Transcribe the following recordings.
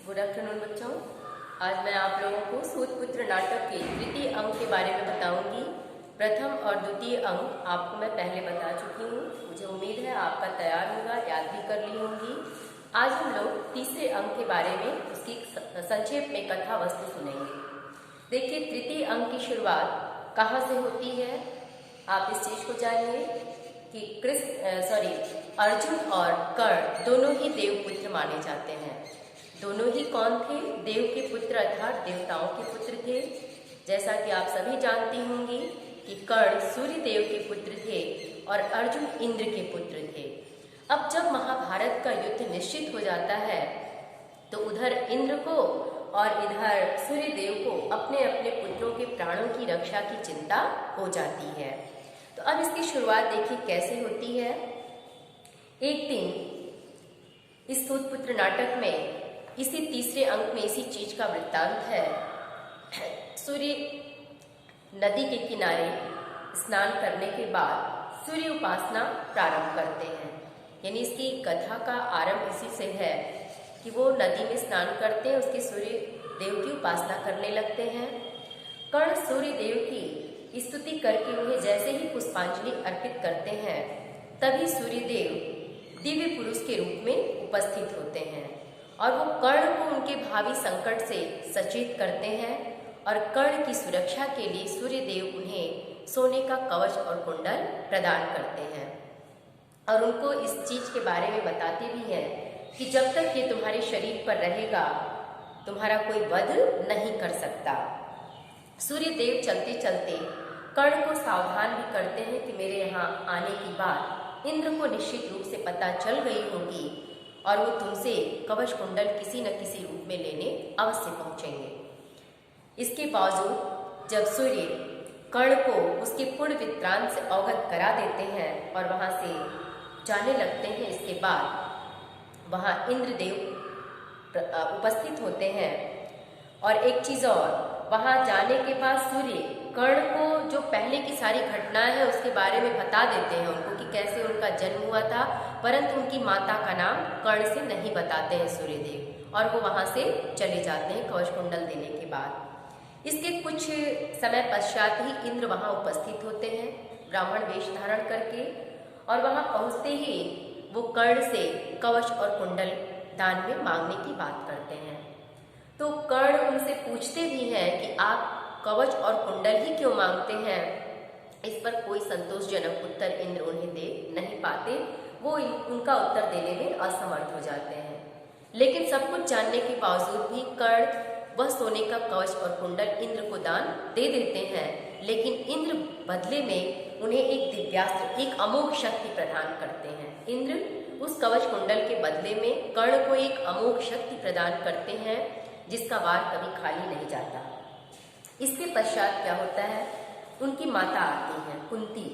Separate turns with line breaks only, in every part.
Good afternoon बच्चों। आज मैं आप लोगों को सूतपुत्र नाटक के तृतीय अंक के बारे में बताऊंगी। प्रथम और द्वितीय अंक आपको मैं पहले बता चुकी हूँ। मुझे उम्मीद है आपका तैयार होगा, याद भी कर ली होंगी। आज हम लोग तीसरे अंक के बारे में उसकी संक्षेप में कथा वस्तु सुनेंगे। देखिए, तृतीय अंक की शुरुआत कहाँ से होती है, आप इस चीज को जानिए कि अर्जुन और कर्ण दोनों ही देवपुत्र माने जाते हैं। दोनों ही कौन थे? देव के पुत्र अर्थात देवताओं के पुत्र थे। जैसा कि आप सभी जानती होंगी कि कर्ण सूर्य देव के पुत्र थे और अर्जुन इंद्र के पुत्र थे। अब जब महाभारत का युद्ध निश्चित हो जाता है तो उधर इंद्र को और इधर सूर्य देव को अपने अपने पुत्रों के प्राणों की रक्षा की चिंता हो जाती है। तो अब इसकी शुरुआत देखिए कैसे होती है। एक दिन इस सूतपुत्र नाटक में इसी तीसरे अंक में इसी चीज का वृत्तांत है। सूर्य नदी के किनारे स्नान करने के बाद सूर्य उपासना प्रारंभ करते हैं। यानी इसकी कथा का आरंभ इसी से है कि वो नदी में स्नान करते हैं, उसके सूर्य देव की उपासना करने लगते हैं। कर्ण सूर्य देव की स्तुति करके उन्हें जैसे ही पुष्पांजलि अर्पित करते हैं तभी सूर्य देव दिव्य पुरुष के रूप में उपस्थित होते हैं और वो कर्ण को उनके भावी संकट से सचेत करते हैं और कर्ण की सुरक्षा के लिए सूर्य देव उन्हें सोने का कवच और कुंडल प्रदान करते हैं और उनको इस चीज के बारे में बताते भी हैं कि जब तक ये तुम्हारे शरीर पर रहेगा तुम्हारा कोई वध नहीं कर सकता। सूर्य देव चलते चलते कर्ण को सावधान भी करते हैं कि मेरे यहाँ आने की बात इंद्र को निश्चित रूप से पता चल गई होगी और वो तुमसे कवच कुंडल किसी न किसी रूप में लेने अवश्य पहुंचेंगे। इसके बावजूद जब सूर्य कर्ण को उसके पूर्ण वित्रांत से अवगत करा देते हैं और वहां से जाने लगते हैं, इसके बाद वहां इंद्रदेव उपस्थित होते हैं। और एक चीज और, वहां जाने के बाद सूर्य कर्ण को जो पहले की सारी घटनाएं हैं उसके बारे में बता देते हैं उनको कि कैसे उनका जन्म हुआ था, परंतु उनकी माता का नाम कर्ण से नहीं बताते हैं सूर्यदेव और वो वहां से चले जाते हैं कवच कुंडल देने के बाद। इसके कुछ समय पश्चात ही इंद्र वहां उपस्थित होते हैं ब्राह्मण वेश धारण करके और वहां पहुंचते ही वो कर्ण से कवच और कुंडल दान में मांगने की बात करते हैं। तो कर्ण उनसे पूछते भी हैं कि आप कवच और कुंडल ही क्यों मांगते हैं। इस पर कोई संतोषजनक उत्तर इंद्र उन्हें दे नहीं पाते, वो उनका उत्तर देने में असमर्थ हो जाते हैं। लेकिन सब कुछ जानने के बावजूद भी कर्ण वह सोने का कवच और कुंडल इंद्र को दान दे देते हैं, लेकिन इंद्र बदले में उन्हें एक दिव्यास्त्र, एक अमोघ शक्ति प्रदान करते हैं। इंद्र उस कवच कुंडल के बदले में कर्ण को एक अमोघ शक्ति प्रदान करते हैं जिसका वार कभी खाली नहीं जाता। इसके पश्चात क्या होता है, उनकी माता आती हैं कुंती,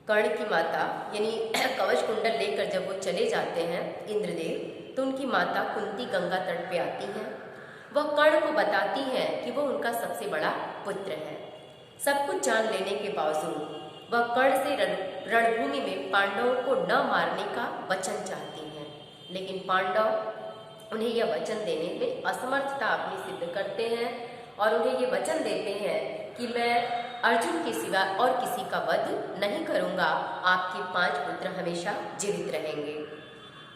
कर्ण की माता, यानी कवच कुंडल लेकर जब वो चले जाते हैं इंद्रदेव तो उनकी माता कुंती गंगा तट पे आती हैं। वह कर्ण को बताती हैं कि वो उनका सबसे बड़ा पुत्र है। सब कुछ जान लेने के बावजूद वह कर्ण से रणभूमि में पांडवों को न मारने का वचन चाहती हैं, लेकिन पांडव उन्हें यह वचन देने में असमर्थता अपनी सिद्ध करते हैं और उन्हें ये वचन देते हैं कि मैं अर्जुन के सिवा और किसी का वध नहीं करूंगा, आपके 5 पुत्र हमेशा जीवित रहेंगे।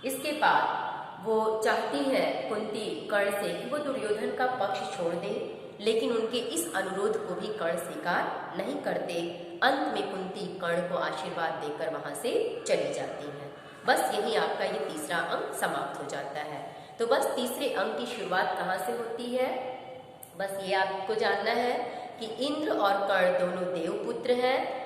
इसके बाद वो चाहती हैं कुंती कर्ण से कि वो दुर्योधन का पक्ष छोड़ दे, लेकिन उनके इस अनुरोध को भी कर्ण स्वीकार नहीं करते। अंत में कुंती कर्ण को आशीर्वाद देकर वहां से चली जाती हैं। बस यही आपका ये तीसरा अंक समाप्त हो जाता है। तो बस तीसरे अंक की शुरुआत कहाँ से होती है, बस ये आपको जानना है कि इंद्र और कर्ण दोनों देवपुत्र हैं।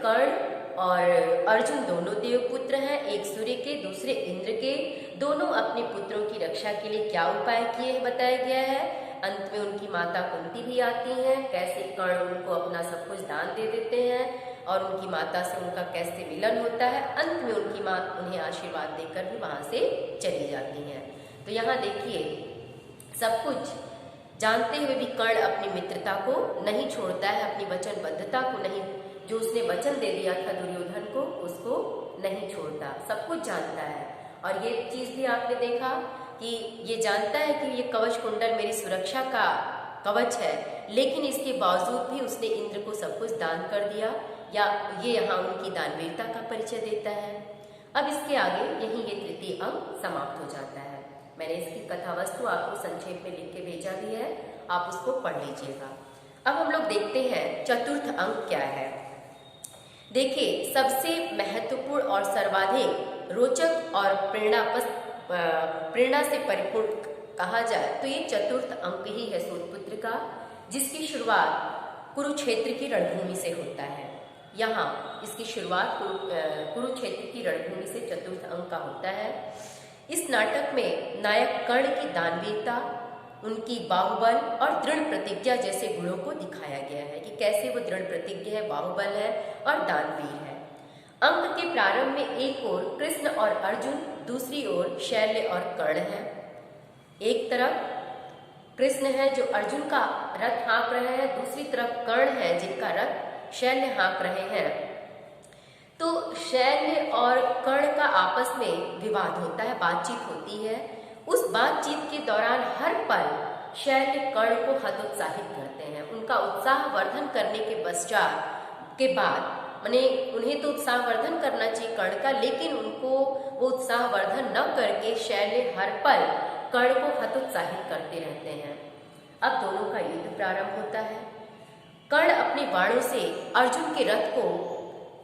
कर्ण और अर्जुन दोनों देवपुत्र हैं, एक सूर्य के दूसरे इंद्र के। दोनों अपने पुत्रों की रक्षा के लिए क्या उपाय किए बताया गया है। अंत में उनकी माता कुंती भी आती हैं, कैसे कर्ण उनको अपना सब कुछ दान दे देते हैं और उनकी माता से उनका कैसे मिलन होता है। अंत में उनकी माँ उन्हें आशीर्वाद देकर भी वहां से चली जाती हैं। तो यहाँ देखिए, सब कुछ जानते हुए भी कर्ण अपनी मित्रता को नहीं छोड़ता है, अपनी वचनबद्धता को नहीं, जो उसने वचन दे दिया था दुर्योधन को, उसको नहीं छोड़ता। सब कुछ जानता है और ये चीज भी आपने देखा कि कि ये जानता है कि ये कवच कुंडल मेरी सुरक्षा का कवच है, लेकिन इसके बावजूद भी उसने इंद्र को सब कुछ दान कर दिया, या ये यहाँ उनकी दानवीरता का परिचय देता है। अब इसके आगे यही ये तृतीय अंक समाप्त हो जाता है। मैंने इसकी कथा वस्तु आपको संक्षेप में लिख के भेजा भी है, आप उसको पढ़ लीजिएगा। अब हम लोग देखते हैं चतुर्थ अंक क्या है। देखिए, सबसे महत्वपूर्ण और सर्वाधिक रोचक और प्रेरणा से परिपूर्ण कहा जाए तो ये चतुर्थ अंक ही है सूतपुत्र का, जिसकी शुरुआत कुरुक्षेत्र की रणभूमि से होता है। यहाँ इसकी शुरुआत कुरुक्षेत्र की रणभूमि से चतुर्थ अंक का होता है। इस नाटक में नायक कर्ण की दानवीरता, उनकी बाहुबल और दृढ़ प्रतिज्ञा जैसे गुणों को दिखाया गया है कि कैसे वो दृढ़ प्रतिज्ञ है, बाहुबल है और दानवीर है। अंक के प्रारंभ में एक ओर कृष्ण और अर्जुन, दूसरी ओर शैल्य और कर्ण है। एक तरफ कृष्ण है जो अर्जुन का रथ हाँक रहे हैं, दूसरी तरफ कर्ण है जिनका रथ शैल्य हाँक रहे हैं। तो शैल्य और कर्ण का आपस में विवाद होता है, बातचीत होती है। उस बातचीत के दौरान हर पल शैल्य कर्ण को हतोत्साहित करते हैं। उनका उत्साह वर्धन करने के बाद माने उन्हें तो उत्साहवर्धन करना चाहिए कर्ण का, लेकिन उनको वो उत्साहवर्धन न करके शैल्य हर पल कर्ण को हतोत्साहित करते रहते हैं। अब दोनों का युद्ध प्रारंभ होता है। कर्ण अपने बाणों से अर्जुन के रथ को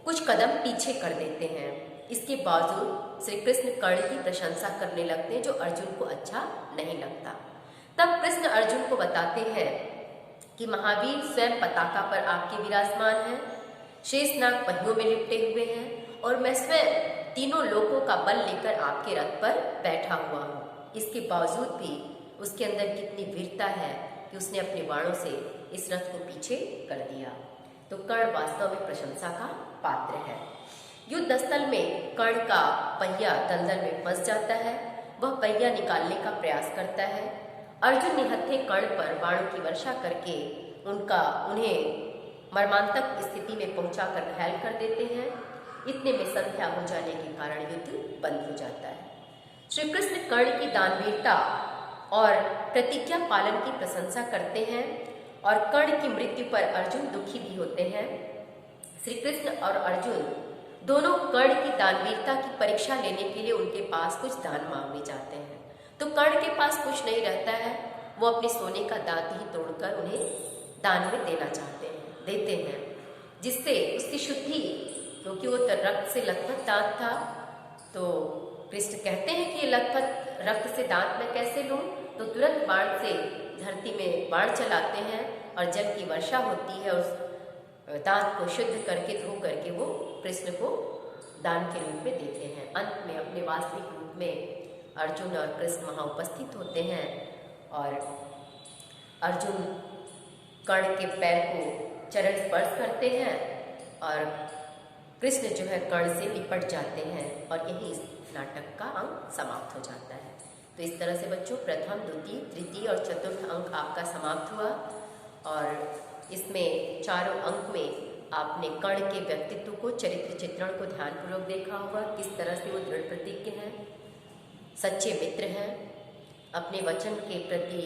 कुछ कदम पीछे कर देते हैं। इसके बावजूद श्री कृष्ण कर्ण की प्रशंसा करने लगते हैं, जो अर्जुन को अच्छा नहीं लगता। तब कृष्ण अर्जुन को बताते हैं कि महावीर स्वयं पताका पर आपके विराजमान हैं, शेषनाग पहियों में लिपटे हुए हैं और मैं स्वयं तीनों लोकों का बल लेकर आपके रथ पर बैठा हुआ हूँ। इसके बावजूद भी उसके अंदर कितनी वीरता है कि उसने अपने बाणों से इस रथ को पीछे कर दिया। तो कर्ण वास्तव में प्रशंसा का पात्र है। युद्ध स्थल में कर्ण का पहिया दलदल में फंस जाता है। वह पहिया निकालने का प्रयास करता है। अर्जुन निहत्थे कर्ण पर बाणों की वर्षा करके उन्हें मर्मांतक स्थिति में पहुंचाकर घायल कर देते हैं। इतने में संध्या हो जाने के कारण युद्ध बंद हो जाता है। श्री कृष्ण कर्ण की दानवीरता और प्रतिज्ञा पालन की प्रशंसा करते हैं और कर्ण की मृत्यु पर अर्जुन दुखी भी होते हैं। श्री कृष्ण और अर्जुन दोनों कर्ण की दानवीरता की परीक्षा लेने के लिए उनके पास कुछ दान मांगने जाते हैं। तो कर्ण के पास कुछ नहीं रहता है, वो अपने सोने का दांत ही तोड़कर उन्हें दान में देते हैं, जिससे उसकी शुद्धि, क्योंकि वो रक्त से लथपथ दांत था। तो कृष्ण कहते हैं कि ये लथपथ रक्त से दांत मैं कैसे लूं? तो तुरंत बाण से धरती में बाण चलाते हैं और जल की वर्षा होती है। उस दांत को शुद्ध करके धो करके वो कृष्ण को दान के रूप में देते हैं। अंत में अपने वास्तविक रूप में अर्जुन और कृष्ण वहाँ उपस्थित होते हैं और अर्जुन कर्ण के पैर को चरण स्पर्श करते हैं और कृष्ण जो है कर्ण से निपट जाते हैं और यही इस नाटक का अंक समाप्त हो जाता है। तो इस तरह से बच्चों प्रथम, द्वितीय, तृतीय और चतुर्थ अंक आपका समाप्त हुआ और इसमें चारों अंक में आपने कर्ण के व्यक्तित्व को, चरित्र चित्रण को ध्यानपूर्वक देखा होगा। किस तरह से वो दृढ़ प्रतिज्ञ हैं, सच्चे मित्र हैं, अपने वचन के प्रति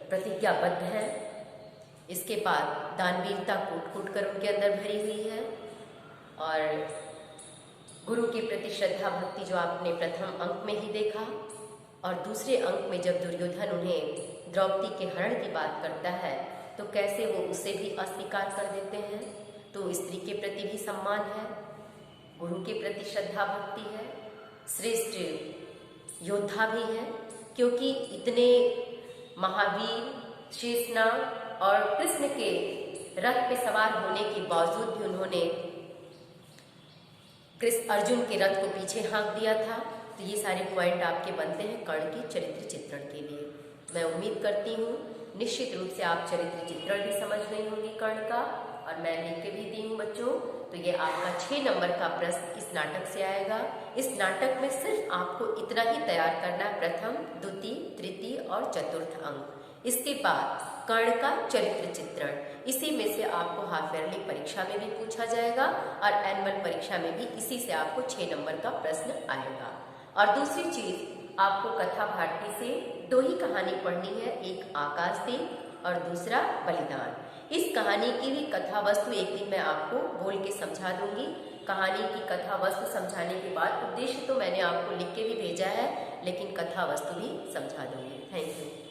प्रतिज्ञाबद्ध हैं। इसके बाद दानवीरता कूट कूट कर उनके अंदर भरी हुई है और गुरु के प्रति श्रद्धा भक्ति जो आपने प्रथम अंक में ही देखा। और दूसरे अंक में जब दुर्योधन उन्हें द्रौपदी के हरण की बात करता है तो कैसे वो उसे भी अस्वीकार कर देते हैं। तो स्त्री के प्रति भी सम्मान है, गुरु के प्रति श्रद्धा भक्ति है, श्रेष्ठ योद्धा भी है, क्योंकि इतने महावीर शेषनाग और कृष्ण के रथ पे सवार होने के बावजूद भी उन्होंने अर्जुन के रथ को पीछे हाँक दिया था। तो ये सारे पॉइंट आपके बनते हैं कर्ण के चरित्र चित्रण के लिए। मैं उम्मीद करती हूँ निश्चित रूप से आप चरित्र चित्रण भी समझ गई होंगी कर्ण का, और मैं लिख के भी दी हूँ बच्चों। तो ये आपका 6 नंबर का प्रश्न इस नाटक से आएगा। इस नाटक में सिर्फ आपको इतना ही तैयार करना है, प्रथम, द्वितीय, तृतीय और चतुर्थ अंक। इसके बाद कर्ण का चरित्र चित्रण, इसी में से आपको हाफ ईयरली परीक्षा में भी पूछा जाएगा और एनुअल परीक्षा में भी इसी से आपको 6 नंबर का प्रश्न आएगा। और दूसरी चीज आपको कथा भारती से 2 ही कहानी पढ़नी है, एक आकाशदीप और दूसरा बलिदान। इस कहानी की भी कथा वस्तु एक दिन मैं आपको बोल के समझा दूंगी। कहानी की कथा वस्तु समझाने के बाद उद्देश्य तो मैंने आपको लिख के भी भेजा है, लेकिन कथा वस्तु भी समझा दूंगी। Thank you.